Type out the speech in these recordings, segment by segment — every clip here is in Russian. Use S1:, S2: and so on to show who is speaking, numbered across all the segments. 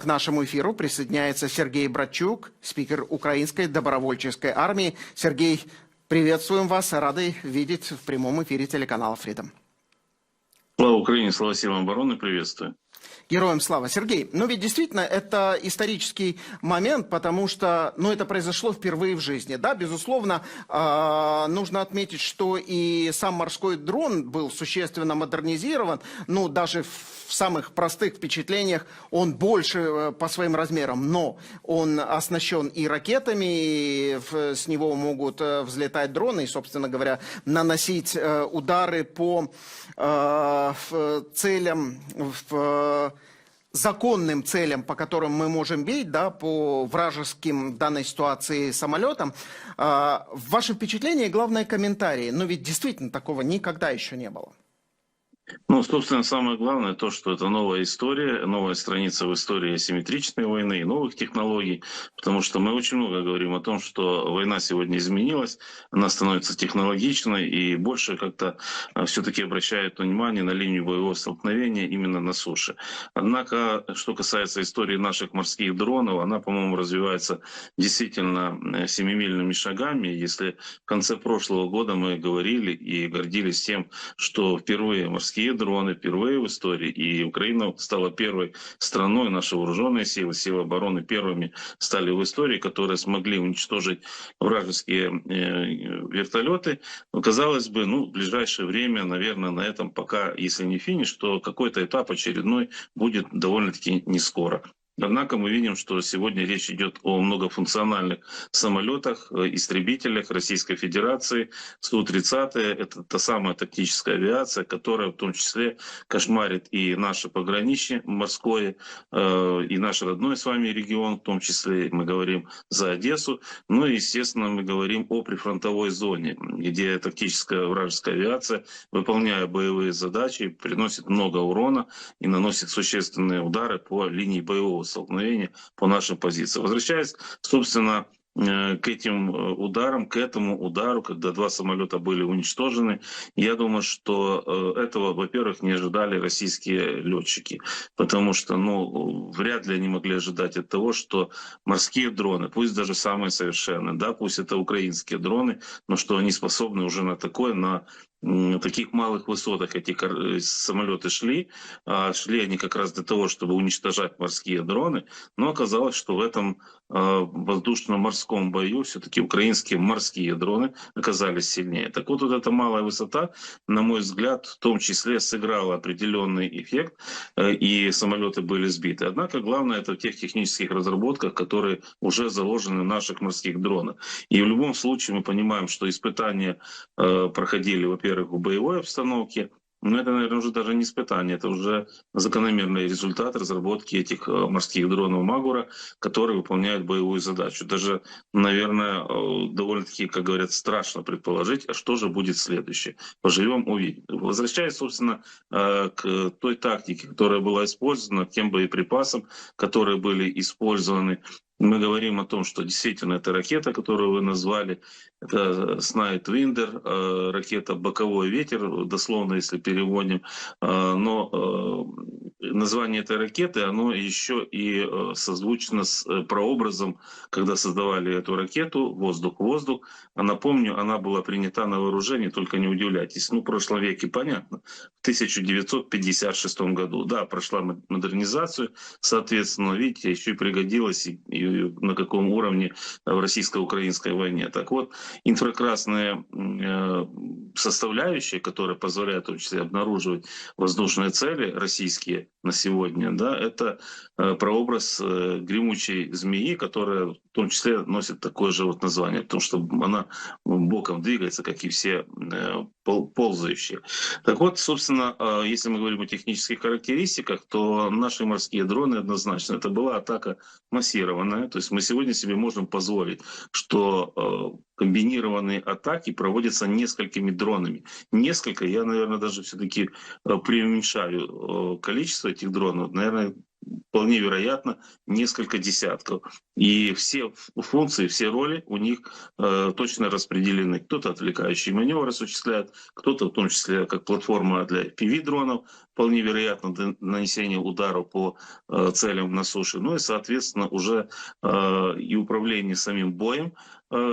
S1: к нашему эфиру присоединяется Сергей Братчук, спикер Украинской добровольческой армии. Сергей, приветствуем вас, рады видеть в прямом эфире телеканала Freedom.
S2: Слава Украине, слава силам обороны, приветствую.
S1: Героям слава. Сергей, ну ведь действительно это исторический момент, потому что это произошло впервые в жизни. Да, безусловно, нужно отметить, что и сам морской дрон был существенно модернизирован. Ну, даже в самых простых впечатлениях он больше по своим размерам, но он оснащен и ракетами, и с него могут взлетать дроны и, собственно говоря, наносить удары по целям, законным целям, по которым мы можем бить, да, по вражеским в данной ситуации самолетам. Ваши впечатления и, главное, комментарии. Но ведь действительно такого никогда еще не было.
S2: Ну, собственно, самое главное то, что это новая история, новая страница в истории асимметричной войны и новых технологий, потому что мы очень много говорим о том, что война сегодня изменилась, она становится технологичной и больше как-то все-таки обращает внимание на линию боевого столкновения именно на суше. Однако, что касается истории наших морских дронов, она, по-моему, развивается действительно семимильными шагами. Если в конце прошлого года мы говорили и гордились тем, что впервые морские дроны, впервые в истории, и Украина стала первой страной, наши вооруженные силы, силы обороны первыми стали в истории, которые смогли уничтожить вражеские вертолеты. Но, казалось бы, в ближайшее время, наверное, на этом пока, если не финиш, то какой-то этап очередной будет довольно-таки не скоро. Однако мы видим, что сегодня речь идет о многофункциональных самолетах, истребителях Российской Федерации. Су-30 — это та самая тактическая авиация, которая в том числе кошмарит и наше пограничье морское, и наш родной с вами регион, в том числе мы говорим за Одессу. Ну и, естественно, мы говорим о прифронтовой зоне, где тактическая вражеская авиация, выполняя боевые задачи, приносит много урона и наносит существенные удары по линии боевого столкновения по нашим позициям. Возвращаясь, собственно, к этим ударам, к этому удару, когда два самолета были уничтожены, я думаю, что этого, во-первых, не ожидали российские летчики, потому что, вряд ли они могли ожидать от того, что морские дроны, пусть даже самые совершенные, да, пусть это украинские дроны, но что они способны уже на такое, на таких малых высотах эти самолеты шли. Шли они как раз для того, чтобы уничтожать морские дроны, но оказалось, что в этом воздушно-морском бою все-таки украинские морские дроны оказались сильнее. Так вот эта малая высота, на мой взгляд, в том числе сыграла определенный эффект, и самолеты были сбиты. Однако главное это в тех технических разработках, которые уже заложены в наших морских дронах. И в любом случае мы понимаем, что испытания проходили, во-первых, в боевой обстановке, но это, наверное, уже даже не испытание, это уже закономерный результат разработки этих морских дронов Магура, которые выполняют боевую задачу. Даже, наверное, довольно-таки, как говорят, страшно предположить, а что же будет следующее. Поживем, увидим. Возвращаясь, собственно, к той тактике, которая была использована, к тем боеприпасам, которые были использованы. Мы говорим о том, что действительно это ракета, которую вы назвали, это Снайдвиндер, ракета «Боковой ветер», дословно, если переводим. Но название этой ракеты, оно еще и созвучно с прообразом, когда создавали эту ракету «Воздух-воздух». А напомню, она была принята на вооружение, только не удивляйтесь, в прошлом веке, понятно, в 1956 году. Да, прошла модернизацию, соответственно, видите, еще и пригодилась и на каком уровне в российско-украинской войне. Так вот, инфракрасные составляющие, которые позволяют в том числе обнаруживать воздушные цели российские на сегодня, да, это прообраз гремучей змеи, которая в том числе носит такое же вот название, потому что она боком двигается, как и все ползающие. Так вот, собственно, если мы говорим о технических характеристиках, то наши морские дроны однозначно, это была атака массированная, то есть мы сегодня себе можем позволить, что комбинированные атаки проводятся несколькими дронами. Несколько, я, наверное, даже все-таки преуменьшаю количество этих дронов, наверное, вполне вероятно несколько десятков. И все функции, все роли у них точно распределены. Кто-то отвлекающий маневр осуществляет, кто-то в том числе как платформа для FPV-дронов, вполне вероятно для нанесения ударов по целям на суше. Ну и, соответственно, уже и управление самим боем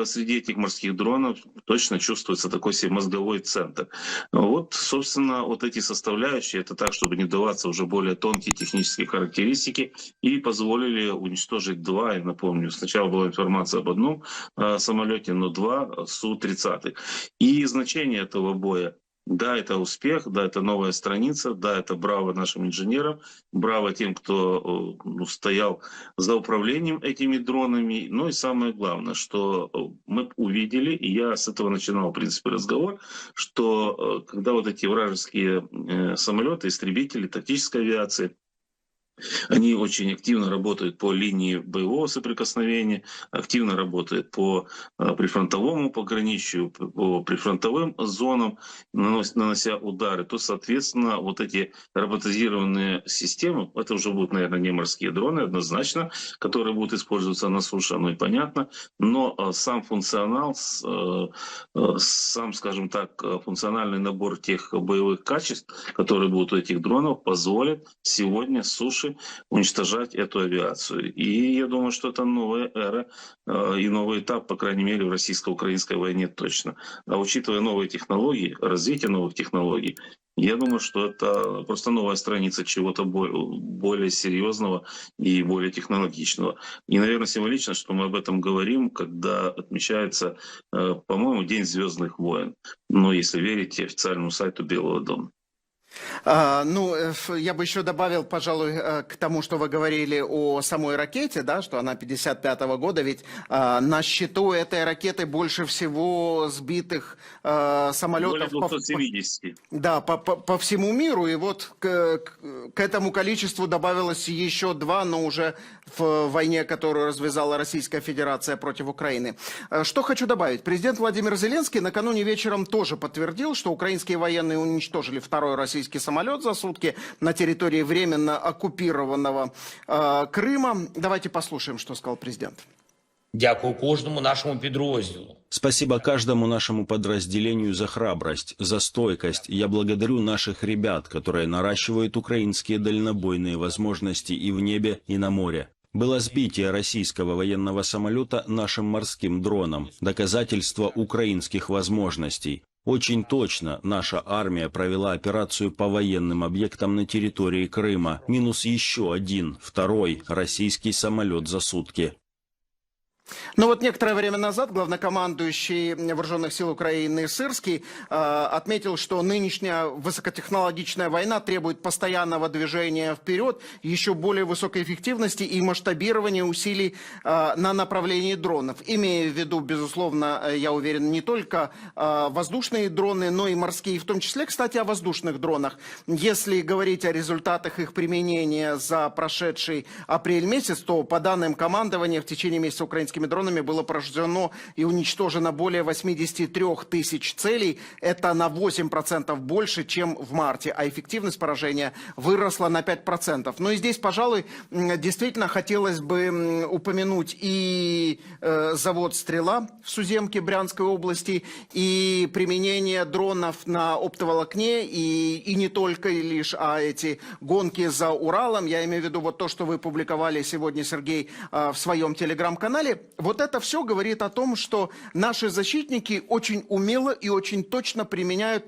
S2: среди этих морских дронов точно чувствуется такой себе мозговой центр. Вот, собственно, вот эти составляющие, это так, чтобы не даваться уже более тонкие технические характеристики, и позволили уничтожить два, я напомню, сначала была информация об одном самолете, но два Су-30. И значение этого боя: да, это успех, да, это новая страница, да, это браво нашим инженерам, браво тем, кто стоял за управлением этими дронами. Ну и самое главное, что мы увидели, и я с этого начинал, в принципе, разговор, что когда вот эти вражеские самолеты, истребители, тактической авиации, они очень активно работают по линии боевого соприкосновения, активно работают по прифронтовому пограничью, по прифронтовым зонам, нанося удары. То, соответственно, вот эти роботизированные системы, это уже будут, наверное, не морские дроны, однозначно, которые будут использоваться на суше, оно и понятно. Но сам функционал, сам, скажем так, функциональный набор тех боевых качеств, которые будут у этих дронов, позволит сегодня с суши уничтожать эту авиацию. И я думаю, что это новая эра и новый этап, по крайней мере, в российско-украинской войне точно. А учитывая новые технологии, развитие новых технологий, я думаю, что это просто новая страница чего-то более серьезного и более технологичного. И, наверное, символично, что мы об этом говорим, когда отмечается, по-моему, День звездных войн. Но если верить официальному сайту Белого дома.
S1: Я бы еще добавил, пожалуй, к тому, что вы говорили о самой ракете, да, что она 55-го года, ведь на счету этой ракеты больше всего сбитых самолетов.
S2: Более 270.
S1: По всему миру, и вот к этому количеству добавилось еще два, но уже в войне, которую развязала Российская Федерация против Украины. Что хочу добавить. Президент Владимир Зеленский накануне вечером тоже подтвердил, что украинские военные уничтожили второй российский самолет за сутки на территории временно оккупированного Крыма. Давайте послушаем, что сказал президент.
S3: Дякую кожному нашему підрозділу.
S4: Спасибо каждому нашему подразделению за храбрость, за стойкость. Я благодарю наших ребят, которые наращивают украинские дальнобойные возможности и в небе, и на море. Было сбитие российского военного самолета нашим морским дроном, доказательство украинских возможностей. Очень точно наша армия провела операцию по военным объектам на территории Крыма. Минус еще один, второй российский самолет за сутки.
S1: Ну вот некоторое время назад главнокомандующий Вооруженных сил Украины Сырский отметил, что нынешняя высокотехнологичная война требует постоянного движения вперед, еще более высокой эффективности и масштабирования усилий на направлении дронов. Имея в виду, безусловно, я уверен, не только воздушные дроны, но и морские, в том числе, кстати, о воздушных дронах. Если говорить о результатах их применения за прошедший апрель месяц, то по данным командования в течение месяца украинскими дронами было поражено и уничтожено более 83 тысяч целей. Это на 8% больше, чем в марте. А эффективность поражения выросла на 5%. Ну и здесь, пожалуй, действительно хотелось бы упомянуть и завод «Стрела» в Суземке Брянской области, и применение дронов на оптоволокне, и не только лишь, а эти гонки за Уралом. Я имею в виду вот то, что вы публиковали сегодня, Сергей, в своем телеграм-канале. Вот это все говорит о том, что наши защитники очень умело и очень точно применяют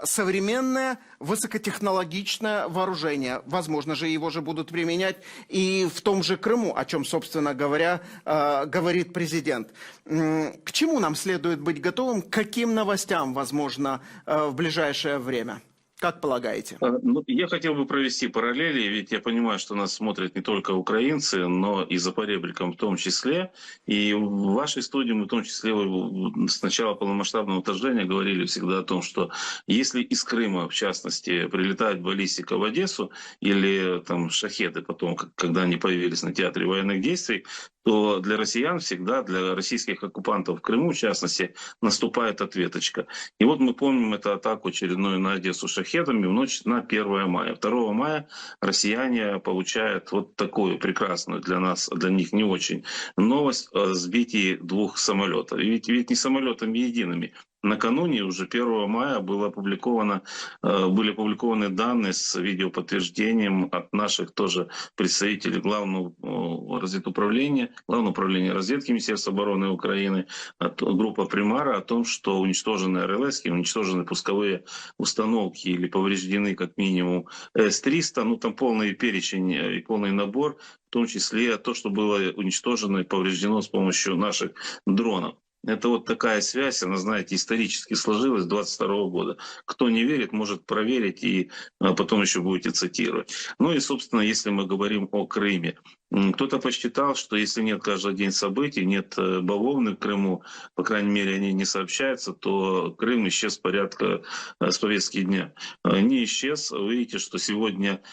S1: современное высокотехнологичное вооружение. Возможно же, его же будут применять и в том же Крыму, о чем, собственно говоря, говорит президент. К чему нам следует быть готовым? К каким новостям, возможно, в ближайшее время? Как полагаете?
S2: Я хотел бы провести параллели, ведь я понимаю, что нас смотрят не только украинцы, но и за поребриком в том числе. И в вашей студии мы в том числе с начала полномасштабного вторжения говорили всегда о том, что если из Крыма, в частности, прилетает баллистика в Одессу или там шахеды потом, когда они появились на театре военных действий, то для россиян всегда, для российских оккупантов в Крыму, в частности, наступает ответочка. И вот мы помним эту атаку очередную на Одессу шахедами в ночь на 1 мая. 2 мая россияне получают вот такую прекрасную для нас, для них не очень, новость о сбитии 2 самолетов. И ведь не самолетами едиными. Накануне, уже 1 мая, были опубликованы данные с видеоподтверждением от наших тоже представителей Главного управления разведки Министерства обороны Украины, от группы Примара, о том, что уничтожены РЛС, уничтожены пусковые установки или повреждены как минимум С-300, ну там полный перечень и полный набор, в том числе то, что было уничтожено и повреждено с помощью наших дронов. Это вот такая связь, она, знаете, исторически сложилась с 22 года. Кто не верит, может проверить и потом еще будете цитировать. Ну и, собственно, если мы говорим о Крыме. Кто-то посчитал, что если нет каждый день событий, нет бавовны в Крыму, по крайней мере, они не сообщаются, то Крым исчез порядка с повестки дня. Не исчез. Вы видите, что сегодня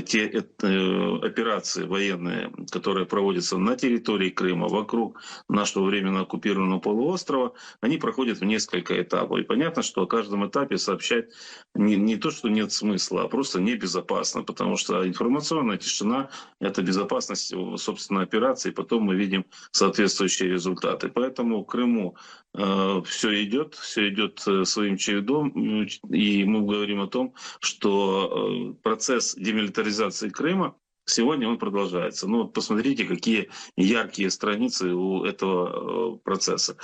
S2: те операции военные, которые проводятся на территории Крыма, вокруг нашего временно оккупированного полуострова, они проходят в несколько этапов. И понятно, что о каждом этапе сообщать не то, что нет смысла, а просто небезопасно, потому что информационная тишина — это безопасность, собственно, операции, потом мы видим соответствующие результаты. Поэтому в Крыму все идет своим чередом, и мы говорим о том, что процесс демилитаризации Крыма сегодня он продолжается. Ну, вот посмотрите, какие яркие страницы у этого процесса.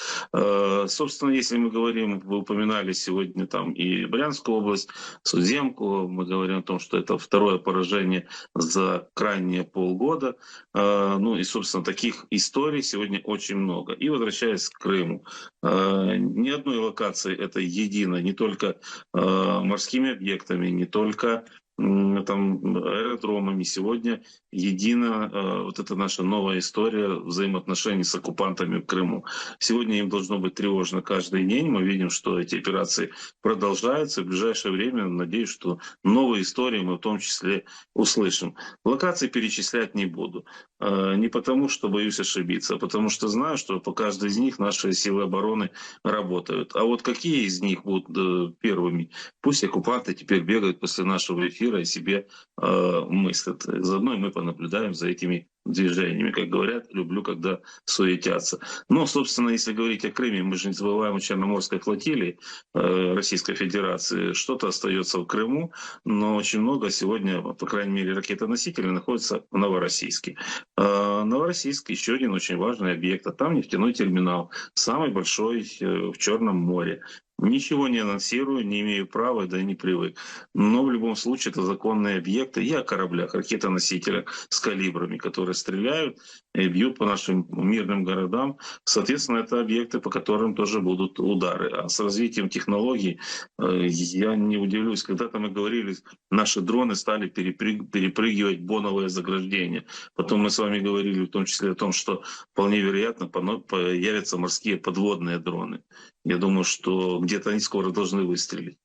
S2: Собственно, если мы говорим, вы упоминали сегодня там и Брянскую область, Судземку, мы говорим о том, что это второе поражение за крайние полгода. Ну и, собственно, таких историй сегодня очень много. И возвращаясь к Крыму, ни одной локации это едино, не только морскими объектами, не только там аэродромами. Сегодня едина вот эта наша новая история взаимоотношений с оккупантами в Крыму. Сегодня им должно быть тревожно каждый день. Мы видим, что эти операции продолжаются. В ближайшее время, надеюсь, что новые истории мы в том числе услышим. Локации перечислять не буду. Не потому, что боюсь ошибиться, а потому что знаю, что по каждой из них наши силы обороны работают. А вот какие из них будут первыми? Пусть оккупанты теперь бегают после нашего эфира и себе мыслят. Заодно мы понаблюдаем за этими движениями. Как говорят, люблю, когда суетятся. Но, собственно, если говорить о Крыме, мы же не забываем о Черноморской флотилии Российской Федерации. Что-то остается в Крыму, но очень много сегодня, по крайней мере, ракетоносителей находится в Новороссийске. Новороссийск — еще один очень важный объект. А там нефтяной терминал, самый большой в Черном море. Ничего не анонсирую, не имею права, да и не привык. Но в любом случае это законные объекты. И о кораблях, ракетоносителях с калибрами, которые стреляют и бьют по нашим мирным городам. Соответственно, это объекты, по которым тоже будут удары. А с развитием технологий я не удивлюсь. Когда-то мы говорили, наши дроны стали перепрыгивать боновые заграждения. Потом мы с вами говорили в том числе о том, что вполне вероятно появятся морские подводные дроны. Я думаю, что где-то они скоро должны выстрелить.